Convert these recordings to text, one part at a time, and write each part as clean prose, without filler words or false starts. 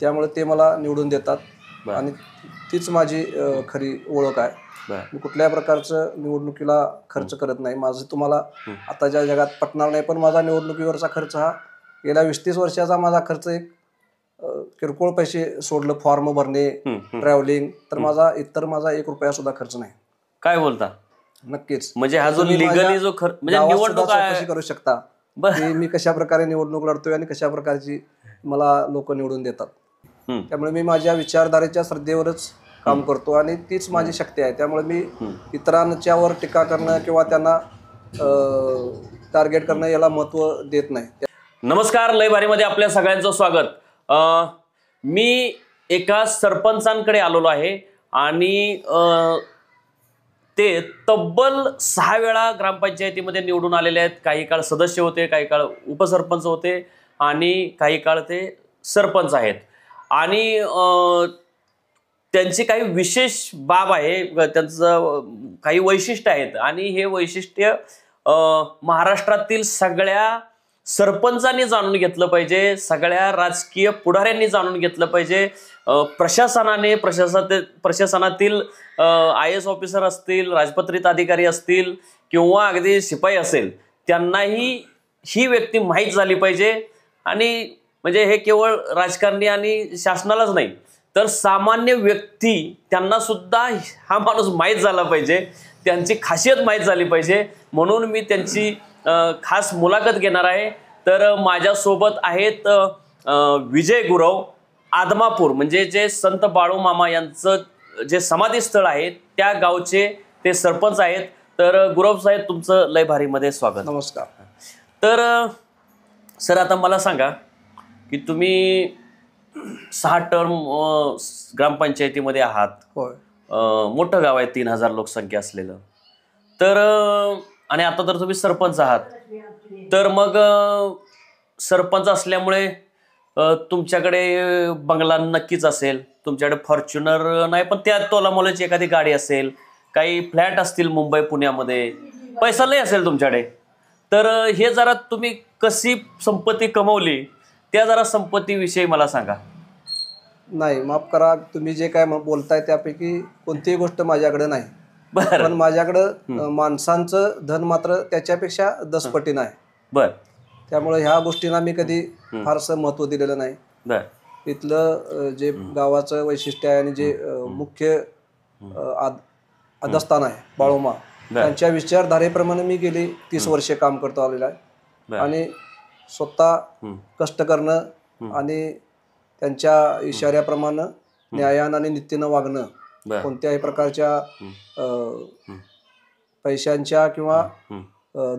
त्यामुळे ते मला निवडून देतात आणि तीच माझी खरी ओळख आहे. मी कुठल्याही प्रकारचं निवडणुकीला खर्च करत नाही. माझं तुम्हाला आताच्या जगात पटणार नाही, पण माझा निवडणुकीवरचा खर्च हा गेल्या 20-30 वर्षाचा माझा खर्च एक किरकोळ पैसे सोडलं, फॉर्म भरणे, ट्रॅव्हलिंग, तर माझा इतर माझा 1 रुपया सुद्धा खर्च नाही. काय बोलता? नक्कीच. म्हणजे हा जो लिगली जो खर्च म्हणजे निवडणूक कशी करू शकता की मी कशा प्रकारे निवडणूक लढतोय आणि कशा प्रकारची मला लोक निवडून देतात. त्यामुळे मी माझ्या विचारधारेच्या श्रद्धेवरच काम करतो आणि तीच माझी शक्ती आहे. त्यामुळे मी इतरांच्यावर टीका करणं किंवा त्यांना टार्गेट करणं याला महत्त्व देत नाही. नमस्कार, लय भारीमध्ये आपल्या सगळ्यांचं स्वागत. मी एका सरपंचांकडे आलेलो आहे आणि ते तब्बल 6 वेळा ग्रामपंचायतीमध्ये निवडून आलेले आहेत. काही काळ सदस्य होते, काही काळ उपसरपंच होते आणि काही काळ ते सरपंच आहेत. आणि त्यांची काही विशेष बाब आहे, त्यांचं काही वैशिष्ट्य आहेत आणि हे वैशिष्ट्य महाराष्ट्रातील सगळ्या सरपंचांनी जाणून घेतलं पाहिजे, सगळ्या राजकीय पुढाऱ्यांनी जाणून घेतलं पाहिजे. प्रशासनातील IAS ऑफिसर असतील, राजपत्रित अधिकारी असतील किंवा अगदी शिपाई असेल, त्यांनाही ही व्यक्ती माहीत झाली पाहिजे. आणि म्हणजे हे केवळ राजकारणी आणि शासनालाच नाही, तर सामान्य व्यक्ती त्यांना सुद्धा हा माणूस माहीत झाला पाहिजे, त्यांची खासियत माहीत झाली पाहिजे. म्हणून मी त्यांची खास मुलाखत घेणार आहे. तर माझ्यासोबत आहेत विजय गुरव, आदमापूर, म्हणजे जे संत बाळूमामा यांचं जे समाधीस्थळ आहे त्या गावचे ते सरपंच आहेत. तर गुरव साहेब, तुमचं लय भारीमध्ये स्वागत. नमस्कार. तर सर, आता मला सांगा की तुम्ही 6 टर्म ग्रामपंचायतीमध्ये आहात. होय. मोठं गाव आहे, 3000 लोकसंख्या असलेलं. तर आणि आता तर तुम्ही सरपंच आहात. तर मग सरपंच असल्यामुळे तुमच्याकडे बंगला नक्कीच असेल, तुमच्याकडे फॉर्च्युनर नाही पण त्या तोलामोलाची एखादी गाडी असेल, काही फ्लॅट असतील मुंबई पुण्यामध्ये, पैसा लय असेल तुमच्याकडे. तर हे जरा तुम्ही कशी संपत्ती कमवली त्या जरा संपत्तीविषयी मला सांगा. नाही, माफ करा, तुम्ही जे काय बोलताय त्यापैकी कोणतीही गोष्ट माझ्याकडे नाही. पण माझ्याकडं माणसांचं धन मात्र त्याच्यापेक्षा 10 पटीनं आहे. बर. त्यामुळे ह्या गोष्टींना मी कधी फारसं महत्त्व दिलेलं नाही. इथलं जे गावाचं वैशिष्ट्य आहे आणि जे मुख्य आदस्थान आहे बाळूमा, त्यांच्या विचारधारेप्रमाणे मी गेली 30 वर्षे काम करतो आलेलं आहे. आणि स्वतः कष्ट करणं आणि त्यांच्या इशाऱ्याप्रमाणे न्यायानं आणि नीतीनं वागणं, कोणत्याही प्रकारच्या पैशांच्या किंवा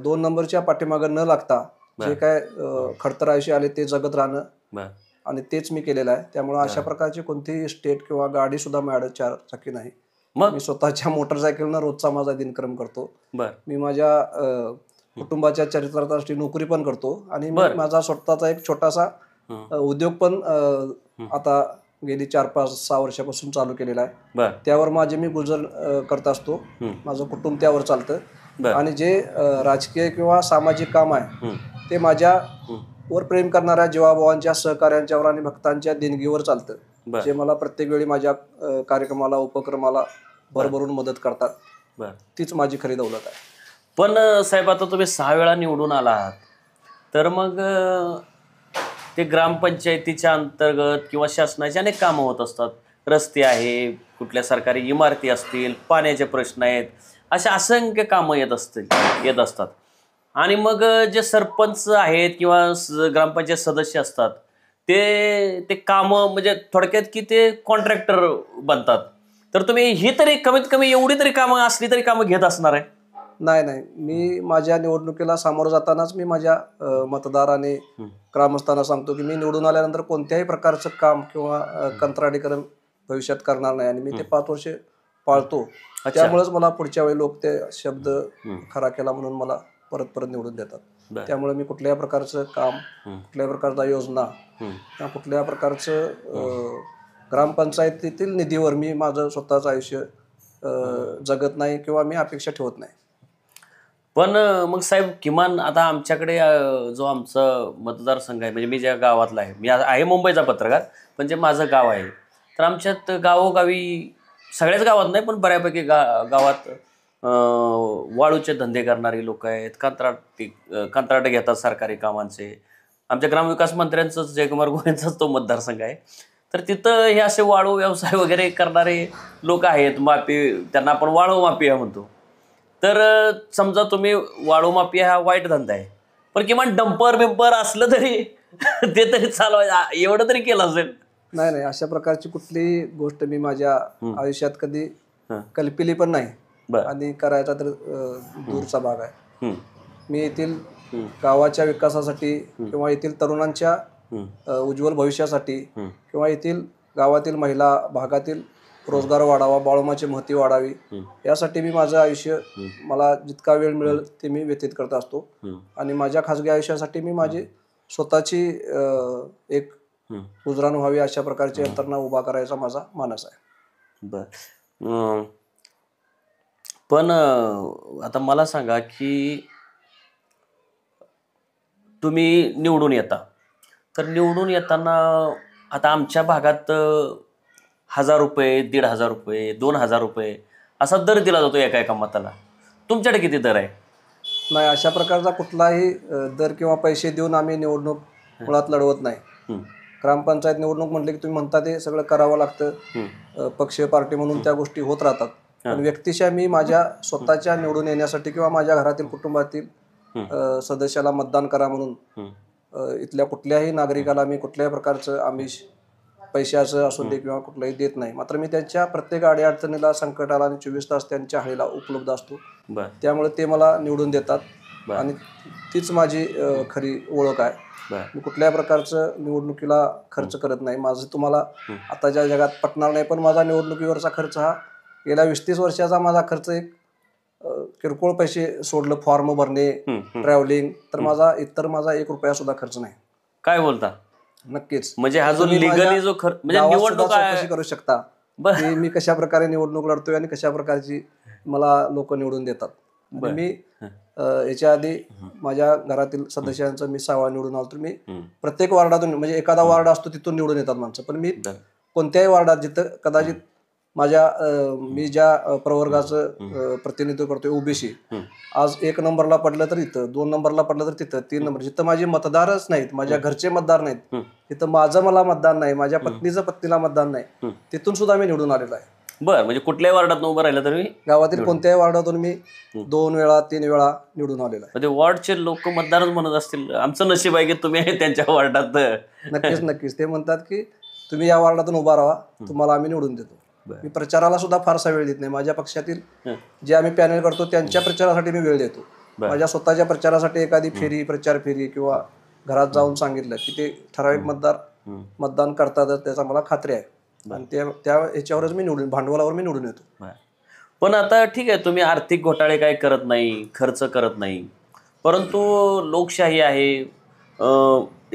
2 नंबरच्या पाठीमागं न लागता जे काय खडतर आयुष्य आले ते जगत राहणं, आणि तेच मी केलेलं आहे. त्यामुळे अशा प्रकारची कोणतीही स्टेट किंवा गाडी सुद्धा माझ्याकडे 4 चाकी नाही. मी स्वतःच्या मोटरसायकलनं रोजचा माझा दिनक्रम करतो. मी माझ्या कुटुंबाच्या चरित्रार्थी नोकरी पण करतो आणि माझा स्वतःचा एक छोटासा उद्योग पण आता गेली 4-5-6 वर्षापासून चालू केलेला आहे. त्यावर माझे मी गुजर करत असतो. माझं कुटुंब त्यावर चालतं. आणि जे राजकीय किंवा सामाजिक काम आहे ते माझ्यावर प्रेम करणाऱ्या जीवाभावांच्या, सहकार्यांच्यावर आणि भक्तांच्या देणगीवर चालतं, जे मला प्रत्येक वेळी माझ्या कार्यक्रमाला, उपक्रमाला भरभरून मदत करतात. तीच माझी खरी दौलत आहे. पण साहेब, आता तुम्ही 6 वेळा निवडून आला आहात, तर मग ते ग्रामपंचायतीच्या अंतर्गत किंवा शासनाचे अनेक कामं होत असतात. रस्ते आहे, कुठल्या सरकारी इमारती असतील, पाण्याचे प्रश्न आहेत, अशा असंख्य कामं येत असतात. आणि मग जे सरपंच आहेत किंवा ग्रामपंचायत सदस्य असतात ते कामं म्हणजे थोडक्यात की ते कॉन्ट्रॅक्टर बनतात. तर तुम्ही ही तरी कमीत कमी एवढी तरी कामं असली तरी कामं घेत असणार आहे. नाही, मी माझ्या निवडणुकीला सामोरं जातानाच मी माझ्या मतदार आणि ग्रामस्थांना सांगतो की मी निवडून आल्यानंतर कोणत्याही प्रकारचं काम किंवा कंत्राटीकरण भविष्यात करणार नाही आणि मी ते 5 वर्षे पाळतो. त्यामुळेच मला पुढच्या वेळी लोक ते शब्द खरा केला म्हणून मला परत निवडून देतात. त्यामुळे मी कुठल्याही प्रकारचं काम, कुठल्याही प्रकारचा योजना किंवा कुठल्या प्रकारचं ग्रामपंचायतीतील निधीवर मी माझं स्वतःचं आयुष्य जगत नाही किंवा मी अपेक्षा ठेवत नाही. पण मग साहेब किमान आता आमच्याकडे जो आमचा मतदारसंघ आहे म्हणजे मी ज्या गावातला आहे, मी आहे मुंबईचा पत्रकार, पण जे माझं गाव आहे तर आमच्यात गावोगावी सगळ्याच गावात नाही पण बऱ्यापैकी गावात वाळूचे धंदे करणारी लोक आहेत, कंत्राट घेतात सरकारी कामांचे. आमच्या ग्रामविकास मंत्र्यांचंच जयकुमार गोरेंचाच तो मतदारसंघ आहे. तर तिथं हे असे वाळू व्यवसाय वगैरे करणारे लोक आहेत, त्यांना आपण वाळू माफिया म्हणतो. तर समजा तुम्ही वाळू माफिया हा वाईट धंदा आहे, पण किमान डंपर बिंपर असलं तरी ते तरी चालवायचं एवढं तरी केलं असेल. नाही नाही, अशा प्रकारची कुठलीही गोष्ट मी माझ्या आयुष्यात कधी कल्पिली पण नाही आणि करायचा तर दूरचा भाग आहे. मी येथील गावाच्या विकासासाठी किंवा येथील तरुणांच्या उज्ज्वल भविष्यासाठी किंवा येथील गावातील महिला भागातील रोजगार वाढावा, बाळूमाची महती वाढावी यासाठी मी माझं आयुष्य मला जितका वेळ मिळेल ते मी व्यतीत करत असतो. आणि माझ्या खाजगी आयुष्यासाठी मी माझी स्वतःची एक उजराण व्हावी अशा प्रकारची यंत्रणा उभा करायचा माझा मानस आहे. बर. पण आता मला सांगा की तुम्ही निवडून येता, तर निवडून येताना आता आमच्या भागात 1000 रुपये, 1500 रुपये, 2000 रुपये असा दर दिला जातो एका मताला. तुमच्याकडे किती दर आहे? नाही, अशा प्रकारचा कुठलाही दर किंवा पैसे देऊन आम्ही निवडणूक मुळात लढवत नाही. ग्रामपंचायत निवडणूक म्हटले की तुम्ही म्हणता ते सगळं करावं लागतं, पक्ष पार्टी म्हणून त्या गोष्टी होत राहतात. पण व्यक्तिशः मी माझ्या स्वतःच्या निवडून येण्यासाठी किंवा माझ्या घरातील कुटुंबातील सदस्याला मतदान करा म्हणून इथल्या कुठल्याही नागरिकाला मी कुठल्याही प्रकारचं आमिष पैशाचं असू दे किंवा कुठलंही देत नाही. मात्र मी त्यांच्या प्रत्येक अडीअडचणीला, संकटाला आणि 24 तास त्यांच्या हाळीला उपलब्ध असतो. त्यामुळे ते मला निवडून देतात आणि तीच माझी खरी ओळख आहे. मी कुठल्याही प्रकारचं निवडणुकीला खर्च करत नाही. माझं तुम्हाला आताच्या जगात पटणार नाही, पण माझा निवडणुकीवरचा खर्च हा गेल्या 20-30 वर्षाचा माझा खर्च एक किरकोळ पैसे सोडलं, फॉर्म भरणे, ट्रॅव्हलिंग, तर माझा इतर माझा 1 रुपया सुद्धा खर्च नाही. काय बोलता? नक्कीच. म्हणजे हा जो लिगली जो खर्च म्हणजे निवडणूक कशी करू शकता की मी कशा प्रकारे निवडणूक लढतोय आणि कशा प्रकारची मला लोक निवडून देतात. मी याच्या आधी माझ्या घरातील सदस्यांचं मी 6 निवडून आलो. तर मी प्रत्येक वार्डातून म्हणजे एखादा वार्ड असतो तिथून निवडून येतात माणसं, पण मी कोणत्याही वार्डात जिथं कदाचित मी ज्या प्रवर्गाचं प्रतिनिधित्व करतोय ओबीसी, आज 1 नंबरला पडलं तर इथं, 2 नंबरला पडलं तर तिथं, 3 नंबर, जिथं माझे मतदारच नाहीत, माझ्या घरचे मतदार नाहीत, तिथं मला मतदान नाही, माझ्या पत्नीला मतदान नाही, तिथून सुद्धा मी निवडून आलेलो आहे. बरं, म्हणजे कुठल्याही वार्डात उभं राहिलं तरी गावातील कोणत्याही वार्डातून मी 2 वेळा 3 वेळा निवडून आलेलो आहे. म्हणजे वॉर्डचे लोक मतदारच म्हणत असतील आमचं नशीब आहे की तुम्ही त्यांच्या वार्डात. नक्कीच नक्कीच, ते म्हणतात की तुम्ही या वार्डातून उभा राहा, तुम्हाला आम्ही निवडून देतो. मी प्रचाराला सुद्धा फारसा वेळ देत नाही. माझ्या पक्षातील जे आम्ही पॅनल करतो त्यांच्या प्रचारासाठी मी वेळ देतो. माझ्या स्वतःच्या प्रचारासाठी एखादी फेरी, प्रचार फेरी किंवा घरात जाऊन सांगितलं की ते ठराविक मतदान करतातच, त्याचा मला खात्री आहे. आणि त्या याच्यावरच मी भांडवलावर मी निवडून येतो. पण आता ठीक आहे, तुम्ही आर्थिक घोटाळे काय करत नाही, खर्च करत नाही, परंतु लोकशाही आहे,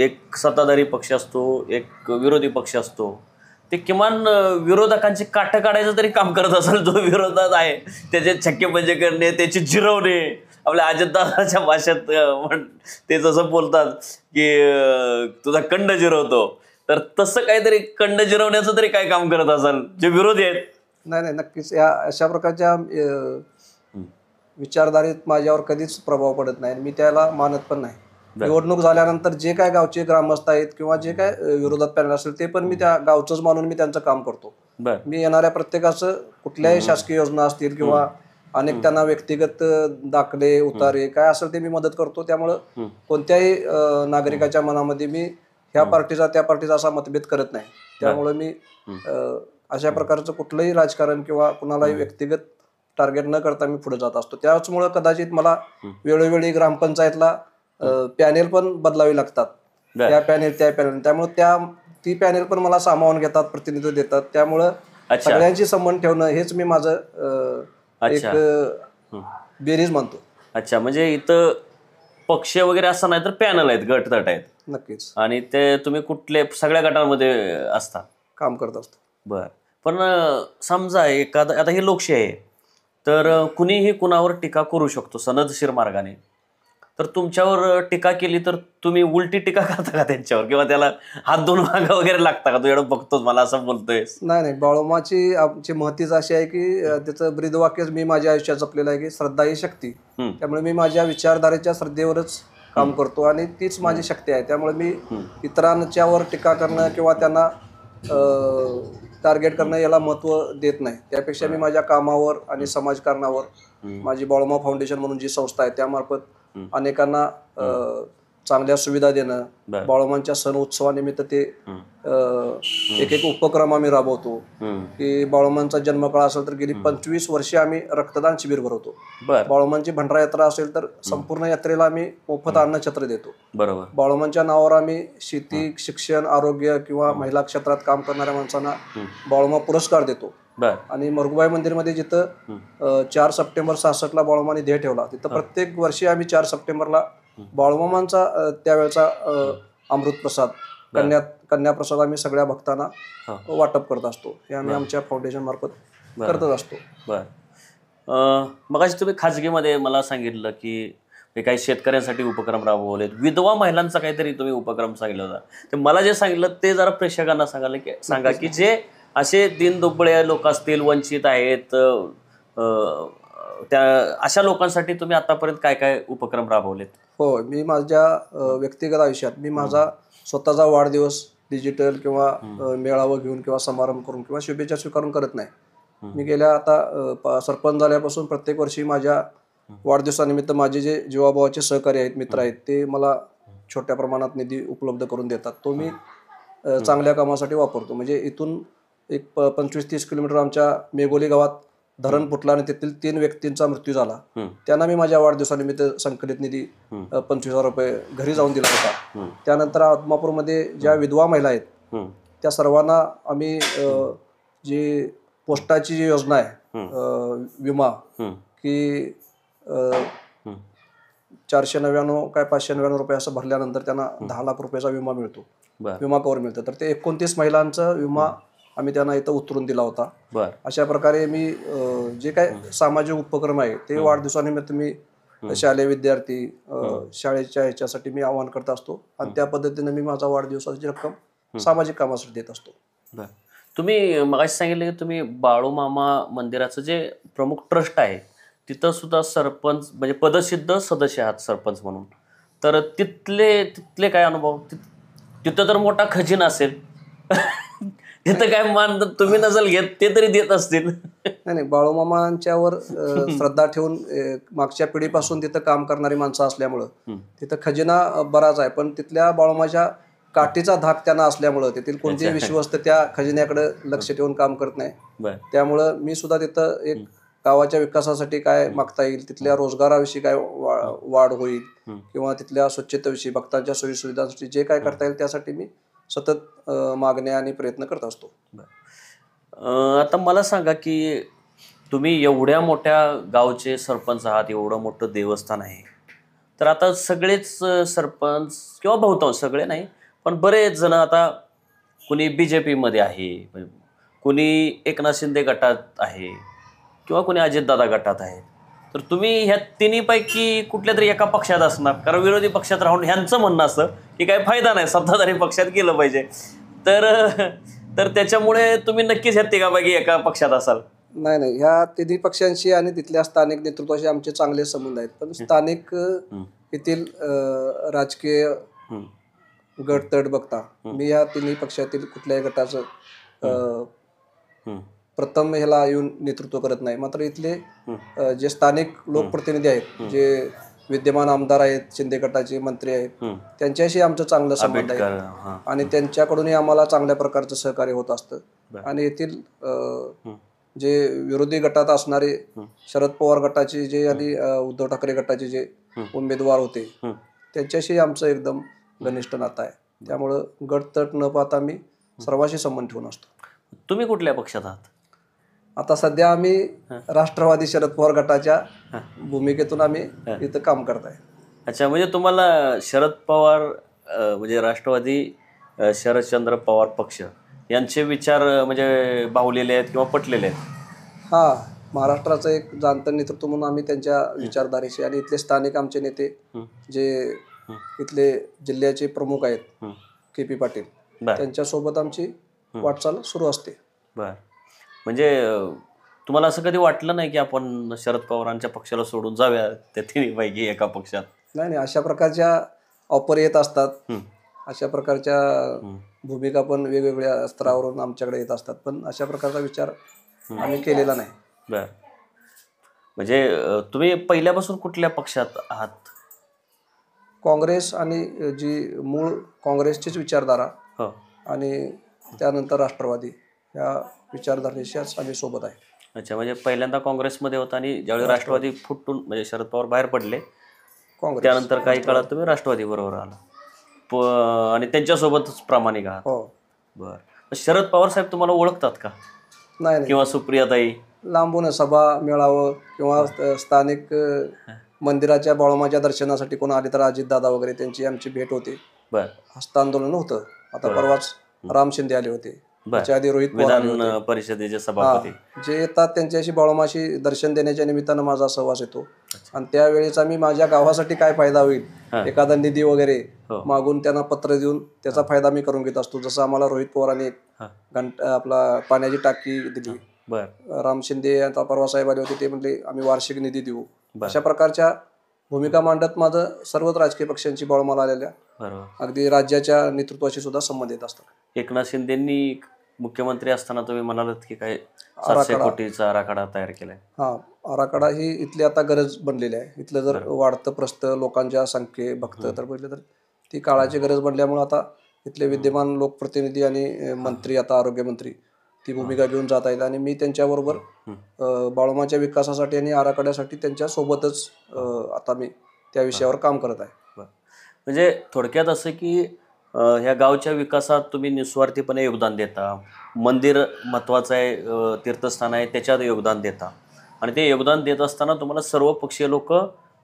एक सत्ताधारी पक्ष असतो, एक विरोधी पक्ष असतो. ते किमान विरोधकांची काठं काढायचं तरी काम करत असेल. जो विरोधात आहे त्याचे छक्केपंजे करणे, त्याची जिरवणे, आपल्या अजितदादाच्या भाषेत ते जसं बोलतात की तुझा कंड जिरवतो, तर तसं काहीतरी कंड जिरवण्याचं तरी काय काम करत असाल जे विरोधी आहेत? नाही नाही, नक्कीच या अशा प्रकारच्या विचारधारेत माझ्यावर कधीच प्रभाव पडत नाही, मी त्याला मानत पण नाही. निवडणूक झाल्यानंतर जे काय गावचे ग्रामस्थ आहेत किंवा जे काय विरोधात पॅनल असेल ते पण मी त्या गावचंच मानून मी त्यांचं काम करतो. मी येणाऱ्या प्रत्येकाचं कुठल्याही शासकीय योजना असतील किंवा अनेक त्यांना व्यक्तिगत दाखले, उतारे काय असेल ते मी मदत करतो. त्यामुळं कोणत्याही नागरिकाच्या मनामध्ये मी ह्या पार्टीचा त्या पार्टीचा असा मतभेद करत नाही. त्यामुळे मी अशा प्रकारचं कुठलंही राजकारण किंवा कुणालाही व्यक्तिगत टार्गेट न करता मी पुढे जात असतो. त्याचमुळं कदाचित मला वेळोवेळी ग्रामपंचायतला पॅनेल पण बदलावी लागतात, त्या पॅनेल त्या पॅनेल, त्यामुळे ती पॅनेल पण मला सामावून घेतात, प्रतिनिधित्व देतात. त्यामुळं सगळ्यांशी संबंध ठेवणं हेच मी माझं एक बेरीज मानतो. अच्छा, म्हणजे इथं पक्ष वगैरे असं नाही तर पॅनल आहेत, गटतट आहेत. नक्कीच. आणि ते तुम्ही कुठले सगळ्या गटांमध्ये असता, काम करत असतो. बर. पण समजा एखादा, आता ही लोकशाही आहे, तर कुणीही कुणावर टीका करू शकतो सनदशीर मार्गाने. तर तुमच्यावर टीका केली तर तुम्ही उलटी टीका करता का त्यांच्यावर, किंवा त्याला हात धुवून मागा वगैरे लागता का, तू एवढं बघतोच मला असं बोलतोय? नाही, बाळूमाची आमची महतीच अशी आहे की त्याचं ब्रीदवाक्यच मी माझ्या आयुष्यात जपलेलं आहे की श्रद्धा ही शक्ती. त्यामुळे मी माझ्या विचारधारेच्या श्रद्धेवरच काम करतो आणि तीच माझी शक्ती आहे. त्यामुळे मी इतरांच्यावर टीका करणं किंवा त्यांना टार्गेट करणं याला महत्त्व देत नाही. त्यापेक्षा मी माझ्या कामावर आणि समाजकारणावर, माझी बाळूमा फाउंडेशन म्हणून जी संस्था आहे त्यामार्फत अनेकांना चांगल्या सुविधा देणं, बाळूमांच्या सण उत्सवानिमित्त ते एक एक उपक्रम आम्ही राबवतो. की बाळूमांचा जन्मकाळ असेल तर गेली 25 वर्षे आम्ही रक्तदान शिबिर भरवतो. बाळूमांची भंडारा यात्रा असेल तर संपूर्ण यात्रेला आम्ही मोफत अन्नछत्र देतो. बरोबर. बाळूमांच्या नावावर आम्ही शेती, शिक्षण, आरोग्य किंवा महिला क्षेत्रात काम करणाऱ्या माणसांना बाळूमा पुरस्कार देतो. आणि मरगुबाई मंदिरमध्ये जिथं 4 सप्टेंबर 66ला बाळूमांनी ध्येय ठेवला, तिथं प्रत्येक वर्षी आम्ही 4 सप्टेंबरला बाळूमामांचा त्यावेळचा अमृत प्रसाद, कन्याप्रसाद आम्ही सगळ्या भक्तांना वाटप करत असतो. हे आम्ही आमच्या फाउंडेशन मार्फत करतच असतो. मगाशी तुम्ही खाजगीमध्ये मला सांगितलं की काही शेतकऱ्यांसाठी उपक्रम राबवलेत, विधवा महिलांचा काहीतरी तुम्ही उपक्रम सांगितला होता. तर मला जे सांगितलं ते जरा प्रेक्षकांना सांगा की जे असे दीनदुबळे लोक असतील, वंचित आहेत, त्या अशा लोकांसाठी तुम्ही आतापर्यंत काय काय उपक्रम राबवलेत? हो, मी माझ्या व्यक्तिगत आयुष्यात मी माझा स्वतःचा वाढदिवस डिजिटल किंवा मेळावा घेऊन किंवा समारंभ करून किंवा शुभेच्छा स्वीकारून करत नाही. मी गेल्या आता सरपंच झाल्यापासून प्रत्येक वर्षी माझ्या वाढदिवसानिमित्त माझे जे जीवाभावाचे सहकारी आहेत, मित्र आहेत, ते मला छोट्या प्रमाणात निधी उपलब्ध करून देतात. तो मी चांगल्या कामासाठी वापरतो. म्हणजे इथून एक 25-30 किलोमीटर आमच्या मेगोली गावात धरण फुटला आणि तेथील 3 व्यक्तींचा मृत्यू झाला. त्यांना मी माझ्या वाढदिवसानिमित्त संकलित निधी 25,000 रुपये घरी जाऊन दिला होता. त्यानंतर आदमापूरमध्ये ज्या विधवा महिला आहेत त्या सर्वांना आम्ही जी पोस्टाची जी योजना आहे विमा, की 499 काय 599 रुपये असं भरल्यानंतर त्यांना 10 लाख रुपयाचा विमा मिळतो, विमा कव्हर मिळतं. तर ते 29 महिलांचा विमा आम्ही त्यांना इथं उतरून दिला होता. अशा प्रकारे मी जे काय सामाजिक उपक्रम आहे ते वाढदिवसानिमित्त मी शालेय विद्यार्थी, शाळेच्या ह्याच्यासाठी मी आवाहन करत असतो आणि त्या पद्धतीने मी माझा वाढदिवसाची रक्कम सामाजिक कामासाठी देत असतो. तुम्ही मगाशी सांगितलं की तुम्ही बाळूमामा मंदिराचं जे प्रमुख ट्रस्ट आहे तिथं सुद्धा सरपंच म्हणजे पदसिद्ध सदस्य आहात सरपंच म्हणून. तर तिथले काय अनुभव? तिथं तर मोठा खजिना असेल तिथं काय मान तुम्ही नजल घेत, ते तरी देत असतील. नाही, बाळूमामांच्यावर श्रद्धा ठेवून मागच्या पिढीपासून तिथं काम करणारी माणसं असल्यामुळं तिथं खजिना बराच आहे. पण तिथल्या बाळूमाच्या काठीचा धाक त्यांना असल्यामुळं तेथील कोणतेही विश्वस्त त्या खजिन्याकडे लक्ष ठेवून काम करत नाही. त्यामुळं मी सुद्धा तिथं एक गावाच्या विकासासाठी काय मागता येईल, तिथल्या रोजगाराविषयी काय वाढ होईल किंवा तिथल्या स्वच्छतेविषयी, भक्तांच्या सोयीसुविधांसाठी जे काय करता येईल त्यासाठी मी सतत मागण्या आणि प्रयत्न करत असतो. आता मला सांगा की तुम्ही एवढ्या मोठ्या गावचे सरपंच आहात, एवढं मोठं देवस्थान आहे, तर आता सगळेच सरपंच किंवा बहुतांश, सगळे नाही पण बरेच जण, आता कुणी BJP मध्ये आहे, कुणी एकनाथ शिंदे गटात आहे किंवा कुणी अजितदादा गटात आहे. तर तुम्ही ह्या तिन्हीपैकी कुठल्या तरी एका पक्षात असणार, कारण विरोधी पक्षात राहून ह्यांचं म्हणणं असतं की काही फायदा नाही, सत्ताधारी पक्षात गेलं पाहिजे. तर त्याच्यामुळे तुम्ही नक्कीच ह्या तिघापैकी एका पक्षात असाल. नाही, ह्या तिन्ही पक्षांशी आणि तिथल्या स्थानिक नेतृत्वाशी आमचे चांगले संबंध आहेत. पण स्थानिक येथील राजकीय गटतट बघता मी या तिन्ही पक्षातील कुठल्याही गटाचं प्रथम ह्याला येऊन नेतृत्व करत नाही. मात्र इथले जे स्थानिक लोकप्रतिनिधी आहेत, जे विद्यमान आमदार आहेत, शिंदे गटाचे मंत्री आहेत, त्यांच्याशी आमचं चांगलं संबंध आहे आणि त्यांच्याकडूनही आम्हाला चांगल्या प्रकारचं सहकार्य होत असतं. आणि येथील जे विरोधी गटात असणारे शरद पवार गटाचे जे आणि उद्धव ठाकरे गटाचे जे उमेदवार होते त्यांच्याशी आमचं एकदम घनिष्ठ नातं आहे. त्यामुळं गटतट न पाहता आम्ही सर्वांशी संबंध ठेवून असतो. तुम्ही कुठल्या पक्षात आहात? आता सध्या आम्ही राष्ट्रवादी शरद पवार गटाच्या भूमिकेतून आम्ही इथं काम करत आहे. अच्छा, म्हणजे तुम्हाला शरद पवार म्हणजे राष्ट्रवादी शरदचंद्र पवार पक्ष यांचे विचार म्हणजे भावलेले आहेत किंवा पटलेले आहेत? हां, महाराष्ट्राचं एक जाणतं नेतृत्व म्हणून आम्ही त्यांच्या विचारधारेशी आणि इथले स्थानिक आमचे नेते जे इथले जिल्ह्याचे प्रमुख आहेत KP पाटील, त्यांच्यासोबत आमची वाटचाल सुरू असते. बर, म्हणजे तुम्हाला असं कधी वाटलं नाही की आपण शरद पवारांच्या पक्षाला सोडून जाऊया त्या तिन्हीपैकी एका पक्षात? नाही, अशा प्रकारच्या ऑफर येत असतात, अशा प्रकारच्या भूमिका पण वेगवेगळ्या स्तरावरून आमच्याकडे येत असतात, पण अशा प्रकारचा विचार आम्ही केलेला नाही. बर, म्हणजे तुम्ही पहिल्यापासून कुठल्या पक्षात आहात? काँग्रेस आणि जी मूळ काँग्रेसचीच विचारधारा आणि त्यानंतर राष्ट्रवादी या विचारधारेशीच आम्ही सोबत आहे. अच्छा, म्हणजे पहिल्यांदा काँग्रेसमध्ये होता आणि ज्यावेळी राष्ट्रवादी फुटून म्हणजे शरद पवार बाहेर पडले त्यानंतर काही काळात तुम्ही राष्ट्रवादी बरोबर आला आणि त्यांच्यासोबतच प्रामाणिक आहात. हो. बर, शरद पवार साहेब तुम्हाला ओळखतात का? नाही, किंवा सुप्रियाताई? लांबून सभा मेळावं किंवा स्थानिक मंदिराच्या बाळोमाच्या दर्शनासाठी कोण आले तर अजितदादा वगैरे त्यांची आमची भेट होते. बर, हस्तांदोलन होतं. आता परवाच राम शिंदे आले होते, त्याच्या आधी रोहित पवार आले विधान होते. परिषदेचे सभापती जे येतात त्यांच्याशी बाळोमाशी दर्शन देण्याच्या निमित्तानं माझा सहवास येतो आणि त्यावेळेस आम्ही माझ्या गावासाठी काय फायदा होईल, एखादा निधी वगैरे मागून त्यांना पत्र देऊन त्याचा फायदा मी करून घेत असतो. जसं आम्हाला रोहित पवारांनी आपला पाण्याची टाकी दिली, राम शिंदे आता परवा साहेब आले होते, ते म्हणले आम्ही वार्षिक निधी देऊ. अशा प्रकारच्या भूमिका मांडत माझं सर्वच राजकीय पक्षांची बाळोमाला आलेल्या अगदी राज्याच्या नेतृत्वाशी सुद्धा संबंध येत असतात. एकनाथ शिंदेंनी मुख्यमंत्री असताना तुम्ही म्हणालात की काय 700 कोटीचा आराखडा तयार केलाय? आराखडा ही इथली आता गरज बनलेली आहे. इथलं जर वाढतं प्रस्थ लोकांच्या संख्ये बघतं तर बघितलं तर ती काळाची गरज बनल्यामुळे आता इथले विद्यमान लोकप्रतिनिधी आणि मंत्री, आता आरोग्यमंत्री, ती भूमिका घेऊन जात आहेत आणि मी त्यांच्याबरोबर बाळोमाच्या विकासासाठी आणि आराखड्यासाठी त्यांच्या सोबतच आता मी त्या विषयावर काम करत आहे. म्हणजे थोडक्यात असं की ह्या गावच्या विकासात तुम्ही निस्वार्थीपणे योगदान देता, मंदिर महत्वाचं आहे, तीर्थस्थान आहे, त्याच्यात योगदान देता आणि ते योगदान देत असताना तुम्हाला सर्व पक्षीय लोक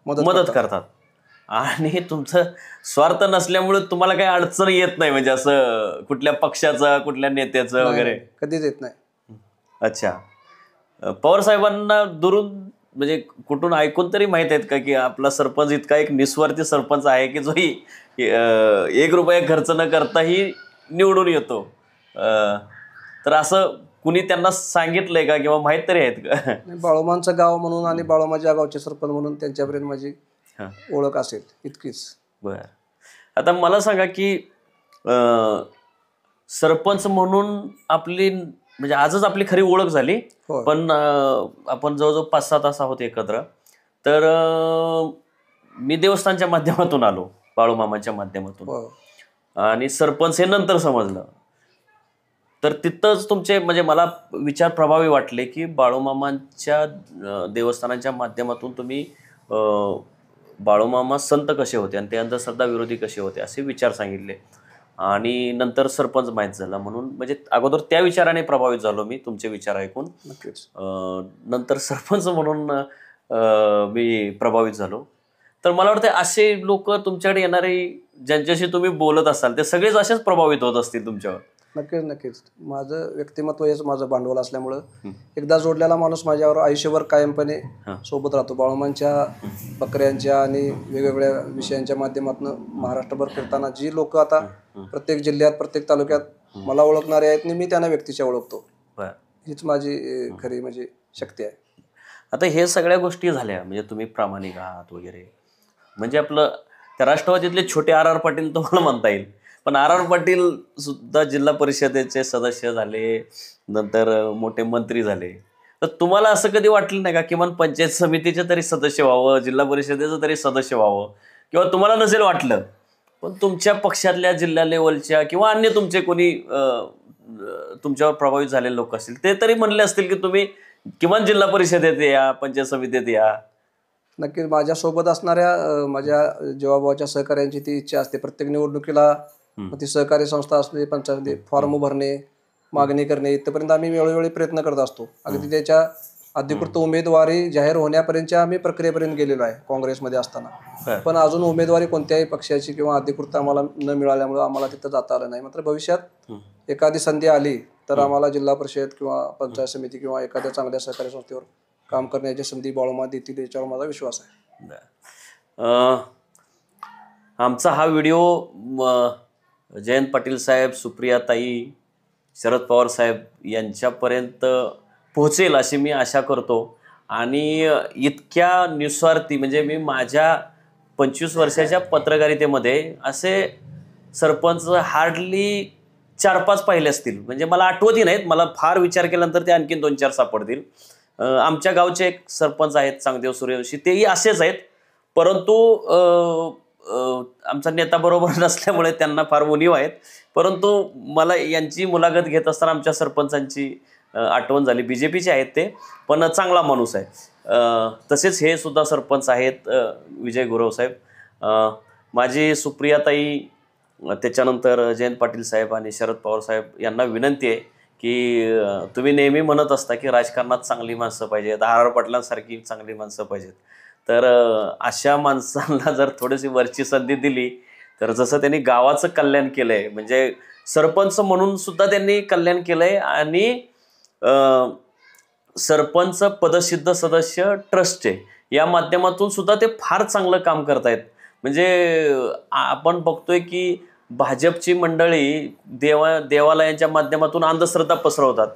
मदत करतात आणि तुमचं स्वार्थ नसल्यामुळे तुम्हाला काही अडचण येत नाही, म्हणजे असं कुठल्या पक्षाचं कुठल्या नेत्याचं वगैरे कधीच येत नाही. अच्छा, पवार साहेबांना दुरून म्हणजे कुठून ऐकून तरी माहित आहेत का की आपला सरपंच इतका एक निस्वार्थी सरपंच आहे की जो 1 रुपया खर्च न करताही निवडून येतो, तर असं कुणी त्यांना सांगितलंय का किंवा माहित तरी आहेत का? बाळोमांचं गाव म्हणून आणि बाळोमाच्या गावचे सरपंच म्हणून त्यांच्यापर्यंत माझी ओळख असेल इतकीच. बर, आता मला सांगा की सरपंच म्हणून आपली म्हणजे आजच आपली खरी ओळख झाली, पण आपण जवळजवळ 5-6 तास आहोत एकत्र. तर मी देवस्थानच्या माध्यमातून आलो, बाळूमामाच्या माध्यमातून, आणि सरपंच हे नंतर समजलं. तर तिथंच तुमचे म्हणजे मला विचार प्रभावी वाटले की बाळूमामांच्या देवस्थानाच्या माध्यमातून तुम्ही बाळूमामा संत कसे होते आणि ते अंधश्रद्धा विरोधी कसे होते असे विचार सांगितले आणि नंतर सरपंच माहीत झाला. म्हणून म्हणजे अगोदर त्या विचाराने प्रभावित झालो मी तुमचे विचार ऐकून, नंतर सरपंच म्हणून मी प्रभावित झालो. तर मला वाटतं असे लोक तुमच्याकडे येणारे ज्यांच्याशी तुम्ही बोलत असाल ते सगळेच असेच प्रभावित होत असतील तुमच्यावर. नक्कीच. माझं व्यक्तिमत्व हेच माझं भांडवल असल्यामुळं एकदा जोडलेला माणूस माझ्यावर आयुष्यभर कायमपणे सोबत राहतो. बाळूमांच्या, बकऱ्यांच्या आणि वेगवेगळ्या विषयांच्या माध्यमातून महाराष्ट्रभर फिरताना जी लोक आता प्रत्येक जिल्ह्यात प्रत्येक तालुक्यात मला ओळखणारे आहेत मी त्यांना व्यक्तीच्या ओळखतो. हीच माझी खरी म्हणजे शक्ती आहे. आता हे सगळ्या गोष्टी झाल्या म्हणजे तुम्ही प्रामाणिक आहात वगैरे, म्हणजे आपलं त्या राष्ट्रवादीतले छोटे RR पाटील तुम्हाला म्हणता येईल, पण RR पाटील सुद्धा जिल्हा परिषदेचे सदस्य झाले, नंतर मोठे मंत्री झाले. तर तुम्हाला असं कधी वाटलं नाही का किमान पंचायत समितीचे तरी सदस्य व्हावं, जिल्हा परिषदेचं तरी सदस्य व्हावं, किंवा तुम्हाला नसेल वाटलं पण तुमच्या पक्षातल्या जिल्हा लेवलच्या किंवा अन्य तुमचे कोणी तुमच्यावर प्रभावित झालेले लोक असतील ते तरी म्हणले असतील की तुम्ही किमान जिल्हा परिषदेत या, पंचायत समितीत या? नक्कीच. माझ्यासोबत असणाऱ्या माझ्या जीवाभावाच्या सहकार्यांची ती इच्छा असते. प्रत्येक निवडणुकीला ती सहकारी संस्था असते, पंचायत फॉर्म भरणे, मागणी करणे, इथपर्यंत आम्ही वेळोवेळी प्रयत्न करत असतो. अगदी त्याच्या अधिकृत उमेदवारी जाहीर होण्यापर्यंतच्या आम्ही प्रक्रियेपर्यंत गेलेलो आहे काँग्रेसमध्ये असताना. पण अजून उमेदवारी कोणत्याही पक्षाची किंवा अधिकृत आम्हाला न मिळाल्यामुळे आम्हाला तिथं जाता आलं नाही. मात्र भविष्यात एखादी संधी आली तर आम्हाला जिल्हा परिषद किंवा पंचायत समिती किंवा एखाद्या चांगल्या सहकारी संस्थेवर काम करण्याची संधी बाळूमामा देतील याच्यावर माझा विश्वास आहे. आमचा हा व्हिडिओ जयंत पाटील साहेब, सुप्रियाताई, शरद पवार साहेब यांच्यापर्यंत पोहोचेल अशी मी आशा करतो. आणि इतक्या निस्वार्थी म्हणजे मी माझ्या 25 वर्षाच्या पत्रकारितेमध्ये असे सरपंच हार्डली 4-5 पाहिले असतील. म्हणजे मला आठवतही नाहीत, मला फार विचार केल्यानंतर ते आणखीन 2-4 सापडतील. आमच्या गावचे एक सरपंच आहेत चांगदेव सूर्यवंशी, तेही असेच आहेत. परंतु आमचा नेता बरोबर नसल्यामुळे त्यांना फार उणीव आहेत. परंतु मला यांची मुलाखत घेत असताना आमच्या सरपंचांची आठवण झाली. BJPचे आहेत ते, पण चांगला माणूस आहे. तसेच हे सुद्धा सरपंच आहेत विजय गुरव साहेब, माझी सुप्रियाताई, त्याच्यानंतर जयंत पाटील साहेब आणि शरद पवार साहेब यांना विनंती आहे की तुम्ही नेहमी म्हणत असता की राजकारणात चांगली माणसं पाहिजेत, RR पाटलांसारखी चांगली माणसं पाहिजेत. तर अशा माणसांना जर थोडीशी वरची संधी दिली तर जसं त्यांनी गावाचं कल्याण केलंय, म्हणजे सरपंच म्हणून सुद्धा त्यांनी कल्याण केलंय आणि सरपंच पदसिद्ध सदस्य ट्रस्टचे या माध्यमातून सुद्धा ते फार चांगलं काम करतायत. म्हणजे आपण बघतोय की भाजपची मंडळी देवालयांच्या माध्यमातून अंधश्रद्धा पसरवतात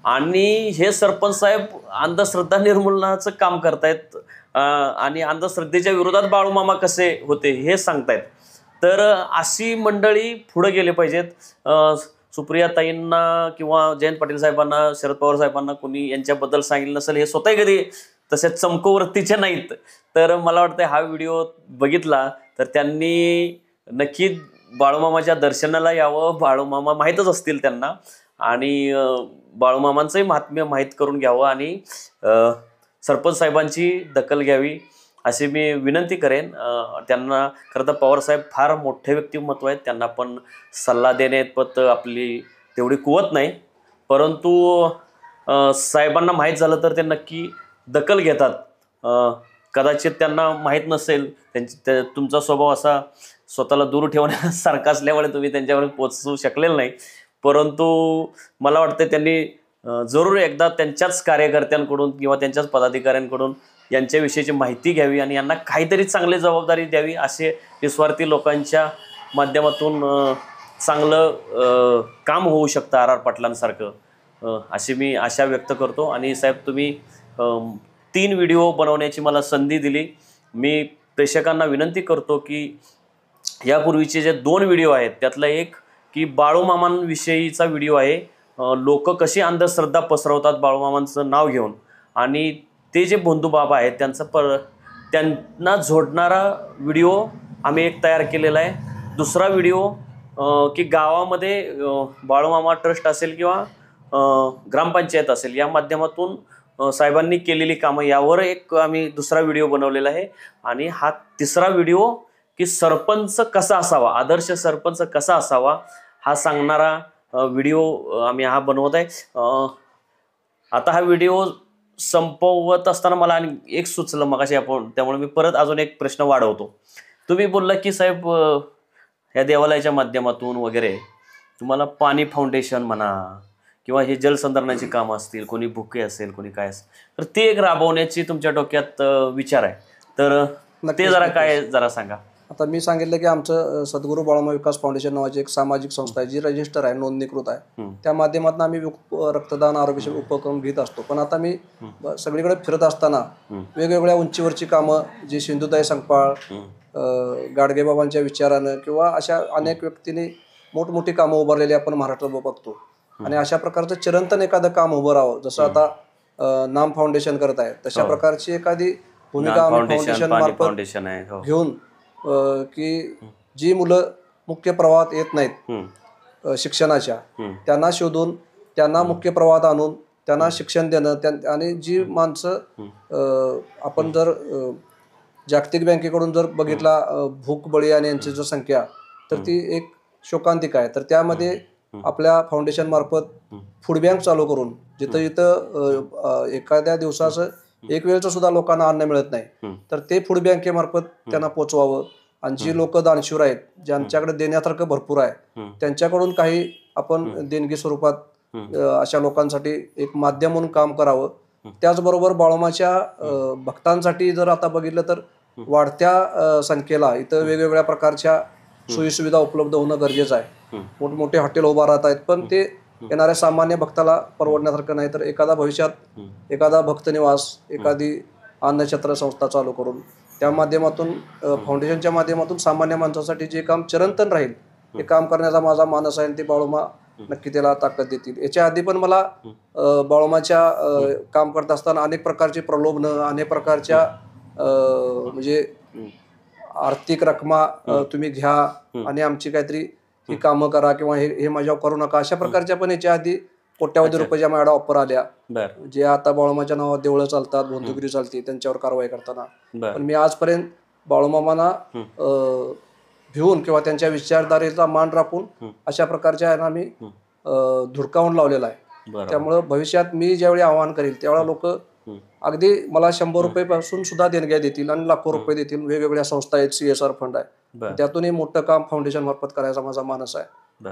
आणि हे सरपंच साहेब अंधश्रद्धा निर्मूलनाचं काम करतायत आणि अंधश्रद्धेच्या विरोधात बाळूमामा कसे होते हे सांगतायत. तर अशी मंडळी पुढे गेले पाहिजेत. सुप्रियाताईंना किंवा जयंत पाटील साहेबांना, शरद पवार साहेबांना कोणी यांच्याबद्दल सांगितलं नसेल, हे स्वतःही कधी तसे चमकोवरतीचे नाहीत. तर मला वाटतं हा व्हिडिओ बघितला तर त्यांनी नक्की बाळूमामाच्या दर्शनाला यावं. बाळूमामा माहीतच असतील त्यांना आणि बाळूमामांचंही महात्म्य माहीत करून घ्यावं आणि सरपंच साहेबांची दखल घ्यावी अशी मी विनंती करेन. त्यांना खरं तर पवारसाहेब फार मोठे व्यक्तिमत्व आहेत, त्यांना पण सल्ला देण्यात आपली तेवढी कुवत नाही. परंतु साहेबांना माहीत झालं तर ते नक्की दखल घेतात. कदाचित त्यांना माहीत नसेल, तुमचा स्वभाव असा स्वतःला दूर ठेवण्यासारखा असल्यामुळे तुम्ही त्यांच्यावर पोचवू शकलेलं नाही. परंतु मला वाटतं त्यांनी जरूर एकदा त्यांच्याच कार्यकर्त्यांकडून किंवा त्यांच्याच पदाधिकाऱ्यांकडून यांच्याविषयीची माहिती घ्यावी आणि यांना काहीतरी चांगली जबाबदारी द्यावी. असे निस्वार्थी लोकांच्या माध्यमातून चांगलं काम होऊ शकतं RR पाटलांसारखं, अशी मी आशा व्यक्त करतो. आणि साहेब तुम्ही 3 व्हिडिओ बनवण्याची मला संधी दिली. मी प्रेक्षकांना विनंती करतो की यापूर्वीचे जे 2 व्हिडिओ आहेत त्यातला एक की बाळूमामांविषयीचा व्हिडिओ आहे, लोक कशी अंधश्रद्धा पसरवतात बाळूमामांचं नाव घेऊन, आणि ते जे बंधुबाबा आहेत त्यांना जोडणारा व्हिडिओ आम्ही एक तयार केलेला आहे. दुसरा व्हिडिओ की गावामध्ये बाळूमामा ट्रस्ट असेल किंवा ग्रामपंचायत असेल या माध्यमातून साहेबांनी केलेली कामं यावर एक आम्ही दुसरा व्हिडिओ बनवलेला आहे. आणि हा तिसरा व्हिडिओ की सरपंच कसा असावा, आदर्श सरपंच कसा असावा हा सांगणारा व्हिडिओ आम्ही हा बनवत आहे. आता हा व्हिडिओ संपवत असताना मला आणि एक सुचलं मगाशी आपण, त्यामुळे मी परत अजून एक प्रश्न वाढवतो. तुम्ही बोलला की साहेब ह्या देवालयाच्या माध्यमातून वगैरे तुम्हाला पाणी फाउंडेशन म्हणा किंवा हे जलसंधारणाची कामं असतील, कोणी भुके असेल, कोणी काय असेल, तर ते एक राबवण्याची तुमच्या डोक्यात विचार आहे, तर ते जरा सांगा. आता मी सांगितलं की आमचं सद्गुरू बाळूमामा विकास फाउंडेशन नावाची एक सामाजिक संस्था आहे जी रजिस्टर आहे, नोंदणीकृत आहे. त्या माध्यमातून आम्ही रक्तदान, आरोग्य उपक्रम घेत असतो. पण आता मी सगळीकडे फिरत असताना वेगवेगळ्या उंचीवरची कामं जी सिंधुताई संकपाळ, गाडगेबाबांच्या विचारानं किंवा अशा अनेक व्यक्तींनी मोठमोठी कामं उभारलेली आपण महाराष्ट्रात बघतो. आणि अशा प्रकारचं चिरंतन एखादं काम उभं राहावं, जसं आता नाम फाउंडेशन करत आहे तशा प्रकारची एखादी भूमिका आम्ही फाउंडेशन मार्फत घेऊन की जी मुलं मुख्य प्रवाहात येत नाहीत शिक्षणाच्या, त्यांना शोधून त्यांना मुख्य प्रवाहात आणून त्यांना शिक्षण देणं. आणि जी माणसं आपण जर जागतिक बँकेकडून जर बघितला भूक बळी आणि यांची जर संख्या तर ती एक शोकांतिक आहे. तर त्यामध्ये आपल्या फाउंडेशन मार्फत फूड बँक चालू करून जिथं एखाद्या दिवसाचं एक वेळचं सुद्धा लोकांना अन्न मिळत नाही तर ते फूड बँकेमार्फत त्यांना पोचवावं. आणि जी लोक दानशूर आहेत, ज्यांच्याकडे देण्यासारखं भरपूर आहे, त्यांच्याकडून काही आपण देणगी स्वरूपात अशा लोकांसाठी एक माध्यम म्हणून काम करावं. त्याचबरोबर बाळोमाच्या भक्तांसाठी जर आता बघितलं तर वाढत्या संख्येला इथं वेगवेगळ्या प्रकारच्या सोयीसुविधा उपलब्ध होणं गरजेचं आहे. मोठमोठे हॉटेल उभा राहत आहेत, पण ते येणाऱ्या सामान्य भक्ताला परवडण्यासारखं नाही. तर एखादा भविष्यात एखादा भक्तनिवास, एखादी अन्नछत्र संस्था चालू करून त्या माध्यमातून फाउंडेशनच्या माध्यमातून सामान्य माणसासाठी जे काम चिरंतन राहील हे काम करण्याचा माझा मानस आहे आणि ते बाळोमा नक्की त्याला ताकद देतील. याच्या आधी पण मला बाळोमाच्या काम करत असताना अनेक प्रकारचे प्रलोभनं, अनेक प्रकारच्या म्हणजे आर्थिक रकमा तुम्ही घ्या आणि आमची काहीतरी ही कामं करा किंवा हे माझ्यावर करू नका, अशा प्रकारच्या पण याच्या आधी कोट्यावधी रुपयाच्या माझ्या ऑफर आल्या. जे आता बाळोमाच्या नावावर देवळं चालतात, बंदुगिरी चालते, त्यांच्यावर कारवाई करताना. पण मी आजपर्यंत बाळोमामांना भिवून किंवा त्यांच्या विचारधारेचा मान राखून अशा प्रकारच्या यांना मी धुडकावून लावलेला आहे. त्यामुळं भविष्यात मी ज्यावेळी आवाहन करेल त्यावेळेला लोक अगदी मला 100 रुपये पासून सुद्धा देणग्या देतील आणि लाखो रुपये देतील. वेगवेगळ्या संस्था आहेत, CSR फंड आहे, त्यातूनही मोठं काम फाउंडेशन मार्फत करायचा माझा मानस आहे.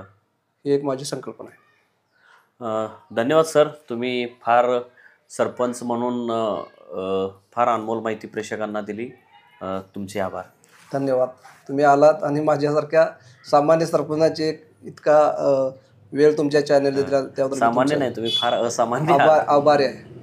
ही एक माझी संकल्पना आहे. धन्यवाद सर, तुम्ही फार सरपंच म्हणून फार अनमोल माहिती प्रेक्षकांना दिली. तुमचे आभार. धन्यवाद. तुम्ही आलात आणि माझ्यासारख्या सामान्य सरपंचाचे इतका वेळ तुमच्या चॅनल दिला त्याबद्दल सामान्य नाही, तुम्ही फार असामान्य आभारी आहे.